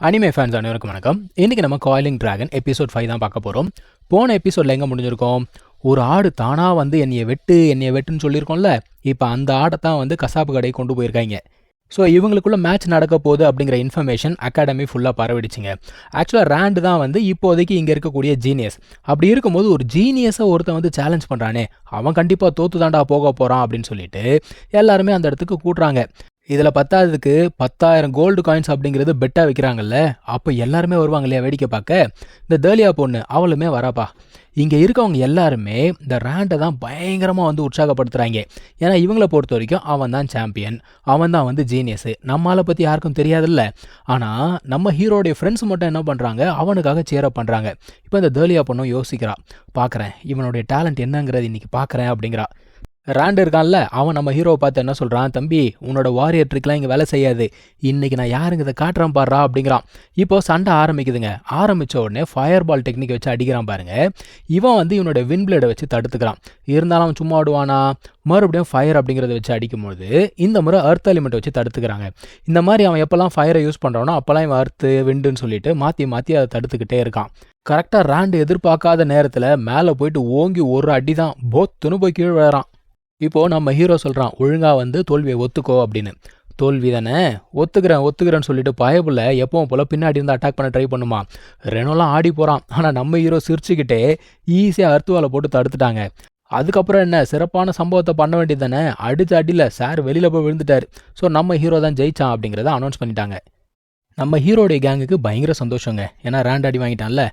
Anime fans அனைவருக்கும் வணக்கம். இன்றைக்கி நம்ம காயிலிங் டிராகன் எபிசோட் 5 தான் பார்க்க போகிறோம். போன எபிசோடில் எங்கே முடிஞ்சிருக்கோம்? ஒரு ஆடு தானாக வந்து என்னைய வெட்டுன்னு சொல்லியிருக்கோம்ல. இப்போ அந்த ஆடை தான் வந்து கசாப்பு கடையை கொண்டு போயிருக்காங்க. ஸோ இவங்களுக்குள்ள மேட்ச் நடக்க போகுது அப்படிங்கிற இன்ஃபர்மேஷன் அகாடமி ஃபுல்லாக பரவிடுச்சிங்க. ஆக்சுவலாக ரேண்டு தான் வந்து இப்போதைக்கு இங்கே இருக்கக்கூடிய ஜீனியஸ். அப்படி இருக்கும்போது ஒரு ஜீனியஸை ஒருத்தன் வந்து சேலஞ்ச் பண்ணுறானே, அவன் கண்டிப்பாக தோத்து தாண்டா போக போகிறான் அப்படின்னு சொல்லிட்டு எல்லாருமே அந்த இடத்துக்கு கூட்டுறாங்க. இதில் பத்தாததுக்கு 10,000 கோல்டு காயின்ஸ் அப்படிங்கிறது பெட்டாக வைக்கிறாங்கல்ல, அப்போ எல்லாருமே வருவாங்க இல்லையா வேடிக்கை பார்க்க. இந்த தேலியா பொண்ணு அவளுமே வராப்பா. இங்கே இருக்கவங்க எல்லாருமே இந்த ரேண்டை தான் பயங்கரமாக வந்து உற்சாகப்படுத்துகிறாங்க. ஏன்னா இவங்களை பொறுத்த வரைக்கும் அவன் தான் சாம்பியன், அவன் தான் வந்து ஜீனியஸு. நம்மளை பற்றி யாருக்கும் தெரியாதுல்ல. ஆனால் நம்ம ஹீரோடைய ஃப்ரெண்ட்ஸ் மட்டும் என்ன பண்ணுறாங்க, அவனுக்காக சேரப் பண்ணுறாங்க. இப்போ இந்த தேலியா பொண்ணும் யோசிக்கிறா, பார்க்குறேன் இவனுடைய டேலண்ட் என்னங்கிறது இன்றைக்கி பார்க்குறேன் அப்படிங்கிறா. ரேண்டு இருக்கான்ல, அவன் நம்ம ஹீரோவை பார்த்து என்ன சொல்கிறான், தம்பி உன்னோட வாரியர் ட்ரிக்லாம் இங்கே வேலை செய்யாது, இன்றைக்கி நான் யாருங்க இதை காட்டுறான் பாடுறா அப்படிங்கிறான். இப்போ சண்டை ஆரம்பிக்குதுங்க. ஆரம்பித்த உடனே ஃபயர் பால் டெக்னிக் வச்சு அடிக்கிறான் பாருங்க. இவன் வந்து இவனோட வின் பிளேடை வச்சு தடுத்துக்கிறான். இருந்தாலும் அவன் சும்மா ஆடுவானா, மறுபடியும் ஃபயர் அப்படிங்கிறத வச்சு அடிக்கும்போது இந்த முறை அர்த் எலிமெண்ட்டை வச்சு தடுத்துக்கிறாங்க. இந்த மாதிரி அவன் எப்போல்லாம் ஃபயரை யூஸ் பண்ணுறானோ அப்போல்லாம் இவன் அர்த்து விண்டுன்னு சொல்லிட்டு மாற்றி மாற்றி அதை தடுத்துக்கிட்டே இருக்கான். கரெக்டாக ரேண்டு எதிர்பார்க்காத நேரத்தில் மேலே போயிட்டு ஓங்கி ஒரு அடி தான் போத்துன்னு போய் கீழே விழறான். இப்போது நம்ம ஹீரோ சொல்கிறான், ஒழுங்காக வந்து தோல்வியை ஒத்துக்கோ அப்படின்னு. தோல்வி தானே, ஒத்துக்கிறேன்னு சொல்லிட்டு பயப்புல எப்பவும் போல் பின்னாடி இருந்து அட்டாக் பண்ண ட்ரை பண்ணுமா. ரெனோலாம் ஆடி போகிறான். ஆனால் நம்ம ஹீரோ சிரிச்சுக்கிட்டே ஈஸியாக அர்த்துவாலை போட்டு தடுத்துட்டாங்க. அதுக்கப்புறம் என்ன, சிறப்பான சம்பவத்தை பண்ண வேண்டியது தானே. அடிச்ச அடியில் சார் வெளியில் போய் விழுந்துட்டார். ஸோ நம்ம ஹீரோ தான் ஜெயிச்சான் அப்படிங்கிறத அனௌன்ஸ் பண்ணிட்டாங்க. நம்ம ஹீரோடைய கேங்குக்கு பயங்கர சந்தோஷங்க. ஏன்னா ரேண்ட் அடி வாங்கிட்டான்ல.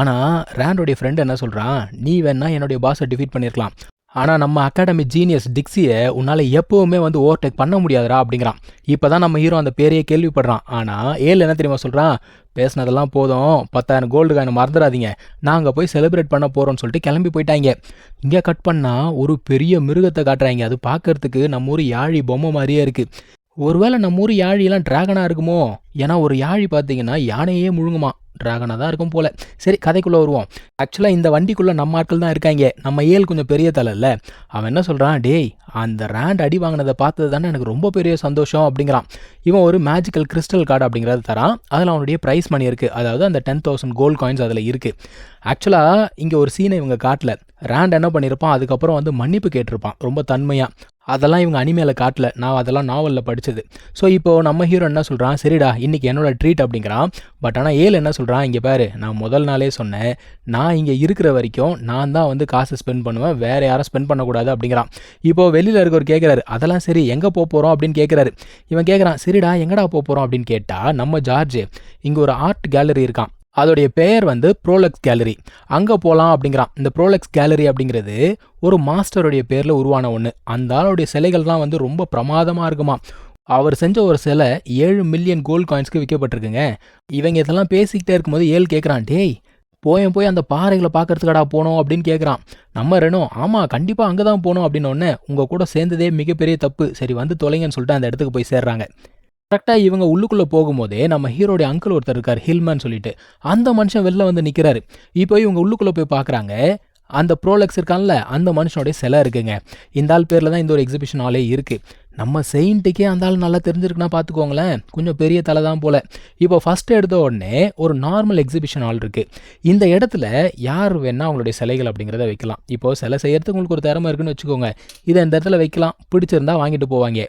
ஆனால் ரேண்டோடைய ஃப்ரெண்டு என்ன சொல்கிறான், நீ வேணா என்னுடைய பாஸை டிஃபீட் பண்ணியிருக்கலாம், ஆனால் நம்ம அகாடமி ஜீனியஸ் டிக்ஸியை உன்னால் எப்போவுமே வந்து ஓவர்டேக் பண்ண முடியாதுரா அப்படிங்கிறான். இப்போ தான் நம்ம ஹீரோ அந்த பேரையே கேள்விப்படுறான். ஆனால் ஏழு என்ன தெரியுமா சொல்கிறான், பேசினதெல்லாம் போதும், 10,000 கோல்டு காயின் மறந்துடாதீங்க, நாங்கள் போய் செலிப்ரேட் பண்ண போகிறோம்னு சொல்லிட்டு கிளம்பி போயிட்டாங்க. இங்கே கட் பண்ணால் ஒரு பெரிய மிருகத்தை காட்டுறாங்க. அது பார்க்கறதுக்கு நம்ம ஊர் யாழி பொம்மை மாதிரியே இருக்குது. ஒருவேளை நம்ம ஊர் யாழியெல்லாம் ட்ராகனாக இருக்குமோ? ஏன்னா ஒரு யாழி பார்த்தீங்கன்னா யானையே முழுங்குமா, ட்ராகனாக தான் இருக்கும் போல். சரி, கதைக்குள்ளே வருவோம். ஆக்சுவலாக இந்த வண்டிக்குள்ளே நம்ம ஆட்கள் தான் இருக்காங்க. நம்ம ஏழு கொஞ்சம் பெரிய தலை இல்லை. அவன் என்ன சொல்கிறான், டேய் அந்த ரேண்ட் அடி வாங்கினதை பார்த்தது தானே எனக்கு ரொம்ப பெரிய சந்தோஷம் அப்படிங்கிறான். இவன் ஒரு மேஜிக்கல் கிறிஸ்டல் கார்டு அப்படிங்கிறது தரான். அதில் அவனுடைய ப்ரைஸ் மணி இருக்குது. அதாவது அந்த 10,000 கோல்டு காயின்ஸ் அதில் இருக்குது. ஆக்சுவலாக இங்கே ஒரு சீனை இவங்க காட்டல. ரேண்ட் என்ன பண்ணியிருப்பான், அதுக்கப்புறம் வந்து மன்னிப்பு கேட்டிருப்பான் ரொம்ப தன்மையாக. அதெல்லாம் இவங்க அனிமேல காட்டல, நான் அதெல்லாம் நாவலில் படித்தது. ஸோ இப்போது நம்ம ஹீரோ என்ன சொல்கிறான், சரிடா இன்றைக்கி என்னோட ட்ரீட் அப்படிங்கிறான். பட் ஆனால் ஏழு என்ன சொல்கிறான், இங்கே பாரு நான் முதல் நாளே சொன்னேன், நான் இங்கே இருக்கிற வரைக்கும் நான் தான் வந்து காசு ஸ்பெண்ட் பண்ணுவேன், வேறு யாரும் ஸ்பெண்ட் பண்ணக்கூடாது அப்படிங்கிறான். இப்போது வெளியில் இருக்கவர் கேட்குறாரு, அதெல்லாம் சரி எங்கே போகிறோம் அப்படின்னு கேட்குறாரு. இவன் கேட்குறான், சரிடா எங்கடா போகிறோம் அப்படின்னு கேட்டால், நம்ம ஜார்ஜ் இங்கே ஒரு ஆர்ட் கேலரி இருக்கான், அதோடைய பெயர் வந்து ப்ரோலக்ஸ் கேலரி, அங்கே போகலாம் அப்படிங்கிறான். இந்த ப்ரோலக்ஸ் கேலரி அப்படிங்கிறது ஒரு மாஸ்டருடைய பேரில் உருவான ஒன்று. அந்த ஆளுடைய சிலைகள்லாம் வந்து ரொம்ப பிரமாதமாக இருக்குமா. அவர் செஞ்ச ஒரு சிலை 7 மில்லியன் கோல்டு காயின்ஸ்க்கு விற்கப்பட்டிருக்குங்க. இவங்க இதெல்லாம் பேசிக்கிட்டே இருக்கும்போது ஏழு கேட்குறான், டேய் போய் அந்த பாறைகளை பார்க்கறதுக்கடா போனோம் அப்படின்னு கேட்குறான். நம்ம ரெனோ, ஆமாம் கண்டிப்பாக அங்கே தான் போகணும் அப்படின்னோடனே, உங்கள் கூட சேர்ந்ததே மிகப்பெரிய தப்பு, சரி வந்து தொலைங்கன்னு சொல்லிட்டு அந்த இடத்துக்கு போய் சேர்றாங்க. கரெக்டாக இவங்க உள்ளுக்குள்ளே போகும்போதே நம்ம ஹீரோடைய அங்கிள் ஒருத்தர் இருக்கார், ஹில்மேன் சொல்லிட்டு. அந்த மனுஷன் வெளில வந்து நிற்கிறாரு. இப்போ இவங்க உள்ளுக்குள்ளே போய் பார்க்குறாங்க, அந்த ப்ரோலக்ஸ் இருக்கான்ல அந்த மனுஷனுடைய சிலை இருக்குங்க. இந்த ஆள் பேரில் தான் இந்த ஒரு எக்ஸிபிஷன் ஹாலே இருக்குது. நம்ம செயின்ட்டுக்கே அந்த ஆள் நல்லா தெரிஞ்சிருக்குன்னா பார்த்துக்கோங்களேன், கொஞ்சம் பெரிய தலை தான் போல். இப்போ ஃபஸ்ட்டு எடுத்த உடனே ஒரு நார்மல் எக்ஸிபிஷன் ஹால் இருக்குது. இந்த இடத்துல யார் வேணால் அவங்களுடைய சிலைகள் அப்படிங்கிறத வைக்கலாம். இப்போது சிலை செய்கிறதுக்கு உங்களுக்கு ஒரு திறமை இருக்குன்னு வச்சுக்கோங்க, இதை இந்த இடத்துல வைக்கலாம், பிடிச்சிருந்தா வாங்கிட்டு போவாங்க.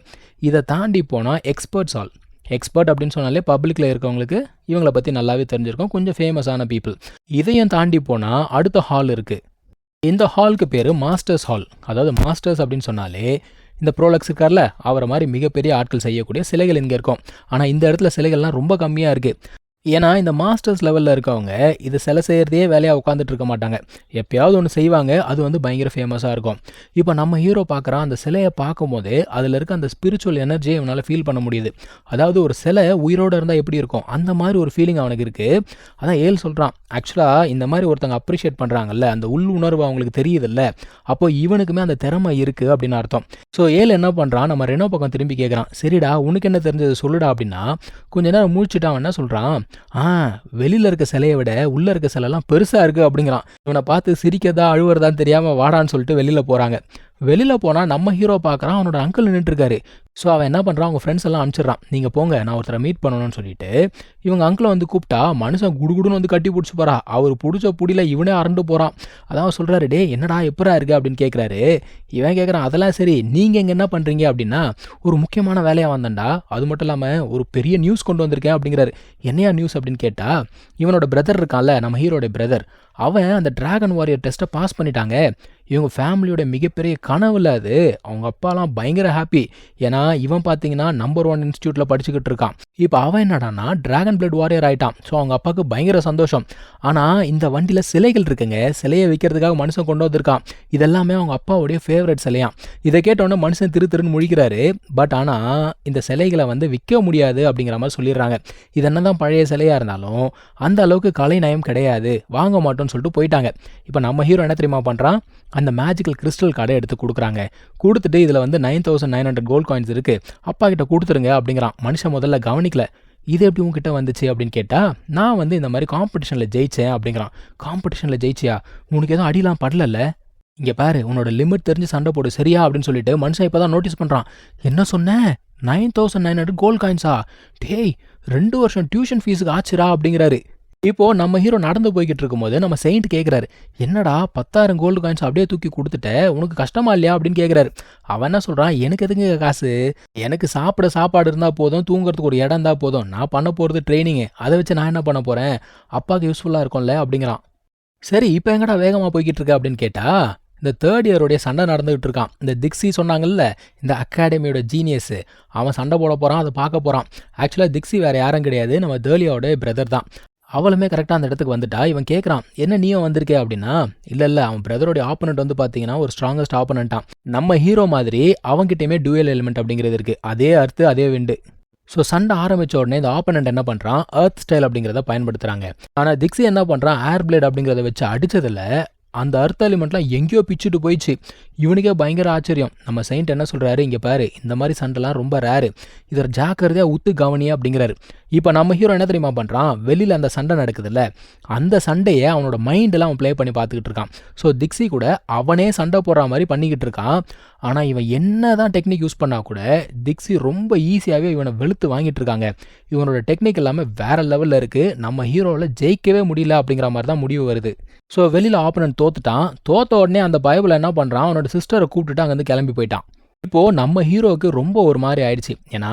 இதை தாண்டி போனால் எக்ஸ்பர்ட்ஸ் ஹால். எக்ஸ்பர்ட் அப்படின்னு சொன்னாலே பப்ளிக்கில் இருக்கவங்களுக்கு இவங்களை பற்றி நல்லாவே தெரிஞ்சிருக்கும், கொஞ்சம் ஃபேமஸான பீப்புள். இதையும் தாண்டி போனால் அடுத்த ஹால் இருக்குது. இந்த ஹாலுக்கு பேர் மாஸ்டர்ஸ் ஹால். அதாவது மாஸ்டர்ஸ் அப்படின்னு சொன்னாலே இந்த ப்ரோலக்ஸ் இருக்கார்ல, அவரை மாதிரி மிகப்பெரிய ஆட்கள் செய்யக்கூடிய சிலைகள் இங்கே இருக்கும். ஆனால் இந்த இடத்துல சிலைகள்லாம் ரொம்ப கம்மியாக இருக்குது. ஏன்னா இந்த மாஸ்டர்ஸ் லெவலில் இருக்கவங்க இது சிலை செய்கிறதே வேலையாக உட்காந்துட்டு இருக்க மாட்டாங்க, எப்போயாவது ஒன்று செய்வாங்க, அது வந்து பயங்கர ஃபேமஸாக இருக்கும். இப்போ நம்ம ஹீரோ பார்க்குறான், அந்த சிலையை பார்க்கும்போது அதில் இருக்க அந்த ஸ்பிரிச்சுவல் எனர்ஜியை அவனால் ஃபீல் பண்ண முடியுது. அதாவது ஒரு சிலை உயிரோடு இருந்தால் எப்படி இருக்கும் அந்த மாதிரி ஒரு ஃபீலிங் அவனுக்கு இருக்குது. அதான் ஏழு சொல்கிறான், ஆக்சுவலாக இந்த மாதிரி ஒருத்தங்க அப்ரிஷியேட் பண்ணுறாங்கல்ல, அந்த உள் உணர்வு அவங்களுக்கு தெரியுதில்ல, அப்போ இவனுக்குமே அந்த திறமை இருக்குது அப்படின்னு அர்த்தம். ஸோ ஏழு என்ன பண்ணுறான், நம்ம ரெனோ பக்கம் திரும்பி கேட்குறான், சரிடா உனக்கு என்ன தெரிஞ்சது சொல்லுடா அப்படின்னா. கொஞ்ச நேரம் முடிச்சுட்டான். என்ன சொல்கிறான், வெளியில் இருக்க சிலையை விட உள்ளே இருக்க சிலைலாம் பெருசாக இருக்குது அப்படிங்கிறான். இவனை பார்த்து சிரிக்கிறதா அழுவுறதான்னு தெரியாமல் வாடான்னு சொல்லிட்டு வெளியில் போகிறாங்க. வெளியில் போனால் நம்ம ஹீரோ பார்க்குறான், அவனோட அங்கிள் நின்றுருக்காரு. ஸோ அவன் என்ன பண்ணுறான், அவங்க ஃப்ரெண்ட்ஸ் எல்லாம் அனுப்பிச்சிட்றான், நீங்கள் போங்க நான் ஒருத்தரை மீட் பண்ணணும்னு சொல்லிட்டு. இவங்க அங்கிளை வந்து கூப்பிட்டா மனுஷன் குடுகுடுன்னு வந்து கட்டி பிடிச்சி போகிறா. அவர் பிடிச்ச புடியில் இவனே அரண்டு போகிறான். அதான் சொல்கிறாரு, டே என்னடா எப்பரா இருக்கு அப்படின்னு கேட்குறாரு. இவன் கேட்குறான், அதெல்லாம் சரி நீங்கள் இங்கே என்ன பண்ணுறீங்க அப்படின்னா, ஒரு முக்கியமான வேலையாக வந்தேன்டா, அது மட்டும் இல்லாமல் ஒரு பெரிய நியூஸ் கொண்டு வந்திருக்கேன் அப்படிங்கிறாரு. என்னையா நியூஸ் அப்படின்னு கேட்டால், இவனோட பிரதர் இருக்கான்ல, நம்ம ஹீரோட பிரதர், அவன் அந்த டிராகன் வாரியர் டெஸ்ட்டை பாஸ் பண்ணிட்டாங்க. இவங்க ஃபேமிலியோட மிகப்பெரிய கனவுல அது. அவங்க அப்பாலாம் பயங்கர ஹாப்பி. ஏன்னா இவன் பார்த்தீங்கன்னா நம்பர் 1 இன்ஸ்டியூட்டில் படிச்சுக்கிட்டு இருக்கான். இப்போ அவன் என்னடானா டிராகன் பிளட் வாரியர் ஆகிட்டான். ஸோ அவங்க அப்பாவுக்கு பயங்கர சந்தோஷம். ஆனால் இந்த வண்டியில் சிலைகள் இருக்குங்க, சிலையை விற்கிறதுக்காக மனுஷன் கொண்டு வந்திருக்கான். இதெல்லாமே அவங்க அப்பாவுடைய ஃபேவரட் சிலையாம். இதை கேட்டோன்னே மனுஷன் திருன்னு முழிக்கிறாரு. பட் ஆனால் இந்த சிலைகளை வந்து விற்க முடியாது அப்படிங்கிற மாதிரி சொல்லிடுறாங்க. இது என்ன தான் பழைய சிலையாக இருந்தாலும் அந்த அளவுக்கு கலை நயம் கிடையாது, வாங்க மாட்டோம்னு சொல்லிட்டு போயிட்டாங்க. இப்போ நம்ம ஹீரோ என்ன தெரியுமா பண்ணுறான், அந்த மேஜிக்கல் கிறிஸ்டல் கார்டை எடுத்து கொடுக்குறாங்க. கொடுத்துட்டு இதில் வந்து 9900 கோல்ட் காயின்ஸ் இருக்குது, அப்பா கிட்ட கொடுத்துருங்க அப்படிங்கிறான். மனுஷன் முதல்ல கவனிக்கல. இது எப்படி உங்ககிட்ட வந்துச்சு அப்படின்னு கேட்டால், நான் வந்து இந்த மாதிரி காம்படிஷனில் ஜெயித்தேன் அப்படிங்கிறான். காம்படிஷனில் ஜெயிச்சியா, உனக்கு எதுவும் அடிலாம் படலல்ல, இங்கே பாரு உன்னோட லிமிட் தெரிஞ்சு சண்டை போடு சரியா அப்படின்னு சொல்லிட்டு மனுஷன் இப்போ தான் நோட்டீஸ் பண்ணுறான். என்ன சொன்னேன், 9900 கோல்ட் காயின்ஸா, டேய் 2 வருஷம் டியூஷன் ஃபீஸுக்கு ஆச்சுரா அப்படிங்கிறாரு. இப்போ நம்ம ஹீரோ நடந்து போய்கிட்டு இருக்கும்போது நம்ம செயின்ட் கேட்குறாரு, என்னடா 10,000 கோல்டு காயின்ஸ் அப்படியே தூக்கி கொடுத்துட்ட, உனக்கு கஷ்டமா இல்லையா அப்படின்னு கேட்குறாரு. அவன் என்ன சொல்கிறான், எனக்கு எதுங்க காசு, எனக்கு சாப்பிட சாப்பாடு இருந்தால் போதும், தூங்குறதுக்கு ஒரு இடம் இருந்தால் போதும், நான் பண்ண போகிறது ட்ரைனிங்கு, அதை வச்சு நான் என்ன பண்ண போகிறேன், அப்பாவுக்கு யூஸ்ஃபுல்லாக இருக்கும்ல அப்படிங்கிறான். சரி இப்போ எங்கடா வேகமாக போய்கிட்டு இருக்க அப்படின்னு கேட்டால், இந்த 3rd இயருடைய சண்டை நடந்துகிட்டு இருக்கான். இந்த திக்ஸி சொன்னாங்கல்ல, இந்த அகாடமியோட ஜீனியஸு, அவன் சண்டை போட போகிறான், அதை பார்க்க போகிறான். ஆக்சுவலாக திக்ஸி வேறு யாரும் கிடையாது, நம்ம தேலியாவோட பிரதர் தான். அவளுமே கரெக்டாக அந்த இடத்துக்கு வந்துட்டா. இவன் கேட்குறான், என்ன நீயும் வந்திருக்கே அப்படின்னா, இல்லை அவன் பிரதரோடைய ஆப்போனண்ட் வந்து பார்த்தீங்கன்னா ஒரு ஸ்ட்ராங்கஸ்ட் ஆப்போனண்ட்டான். நம்ம ஹீரோ மாதிரி அவங்ககிட்டயுமே டூயல் எலிமெண்ட் அப்படிங்கிறது இருக்குது, அதே அர்த்து அதே விண்டு. ஸோ சண்டை ஆரம்பித்த உடனே இந்த ஆப்போனண்ட் என்ன பண்ணுறான், எர்த் ஸ்டைல் அப்படிங்கிறத பயன்படுத்துகிறாங்க. ஆனால் திக்ஸி என்ன பண்ணுறான், ஏர் பிளேட் அப்படிங்கிறத வச்சு அடித்ததில் அந்த அர்த் எலிமெண்ட்லாம் எங்கேயோ பிச்சுட்டு போயிடுச்சு. இவனுக்கே பயங்கர ஆச்சரியம். நம்ம செயின்ட் என்ன சொல்கிறாரு, இங்கே பாரு இந்த மாதிரி சண்டைலாம் ரொம்ப ரேரு, இதை ஜாக்கிரதையாக உத்து கவனியா அப்படிங்கிறாரு. இப்போ நம்ம ஹீரோ என்ன தெரியுமா பண்ணுறான், வெளியில் அந்த சண்டை நடக்குதுல்ல, அந்த சண்டையை அவனோட மைண்டெல்லாம் அவன் ப்ளே பண்ணி பார்த்துக்கிட்டு இருக்கான். ஸோ திக்ஸி கூட அவனே சண்டை போடுற மாதிரி பண்ணிக்கிட்டு இருக்கான். ஆனால் இவன் என்ன தான் டெக்னிக் யூஸ் பண்ணால் கூட திக்ஸி ரொம்ப ஈஸியாகவே இவனை வெளுத்து வாங்கிட்டு இருக்காங்க. இவனோட டெக்னிக் எல்லாமே வேற லெவலில் இருக்குது. நம்ம ஹீரோவில் ஜெயிக்கவே முடியல அப்படிங்கிற மாதிரி தான் முடிவு வருது. ஸோ வெளியில் ஆப்பனன்ட் தோத்துட்டான். தோத்த உடனே அந்த பைபிள் என்ன பண்ணுறான், அவனோட சிஸ்டரை கூப்பிட்டுட்டு அங்கேருந்து கிளம்பி போயிட்டான். இப்போது நம்ம ஹீரோவுக்கு ரொம்ப ஒரு மாதிரி ஆயிடுச்சு. ஏன்னா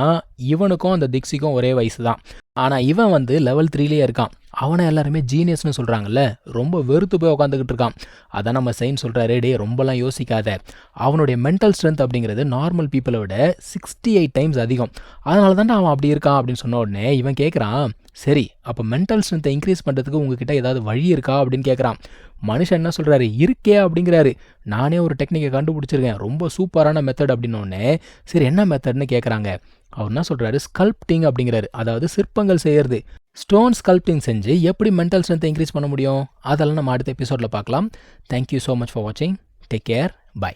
இவனுக்கும் அந்த திக்ஸிக்கும் ஒரே வயசு தான். ஆனால் இவன் வந்து லெவல் 3லேயே இருக்கான். அவனை எல்லாருமே ஜீனியஸ்னு சொல்கிறாங்கல்ல, ரொம்ப வெறுத்து போய் உட்காந்துக்கிட்டு இருக்கான். அதான் நம்ம செயின் சொல்கிறாரு, டே ரொம்பலாம் யோசிக்காத, அவனுடைய மென்டல் ஸ்ட்ரென்த் அப்படிங்கிறது நார்மல் பீப்புளை விட 68 டைம்ஸ் அதிகம். அதனால தானே அவன் அப்படி இருக்கான் அப்படின்னு சொன்ன உடனே இவன் கேட்குறான், சரி அப்போ மென்டல் ஸ்ட்ரென்த்தை இன்க்ரீஸ் பண்ணுறதுக்கு உங்ககிட்ட ஏதாவது வழி இருக்கா அப்படின்னு கேட்குறான். மனுஷன் என்ன சொல்கிறாரு, இருக்கே அப்படிங்கிறாரு. நானே ஒரு டெக்னிக்கை கண்டுபிடிச்சிருக்கேன், ரொம்ப சூப்பரான மெத்தட் அப்படின்னோடனே, சரி என்ன மெத்தட்னு கேட்குறாங்க. அவர் என்ன சொல்கிறாரு, ஸ்கல்ப்டிங் அப்படிங்கிறாரு. அதாவது சிற்பங்கள் செய்கிறது. ஸ்டோன் ஸ்கல்ப்டிங் செஞ்சு எப்படி மென்டல் ஸ்ட்ரென்த்தை இன்க்ரீஸ் பண்ண முடியும், அதெல்லாம் நம்ம அடுத்த எபிசோடில் பார்க்கலாம். தேங்க்யூ ஸோ மச் ஃபார் வாட்சிங். Take care. பை.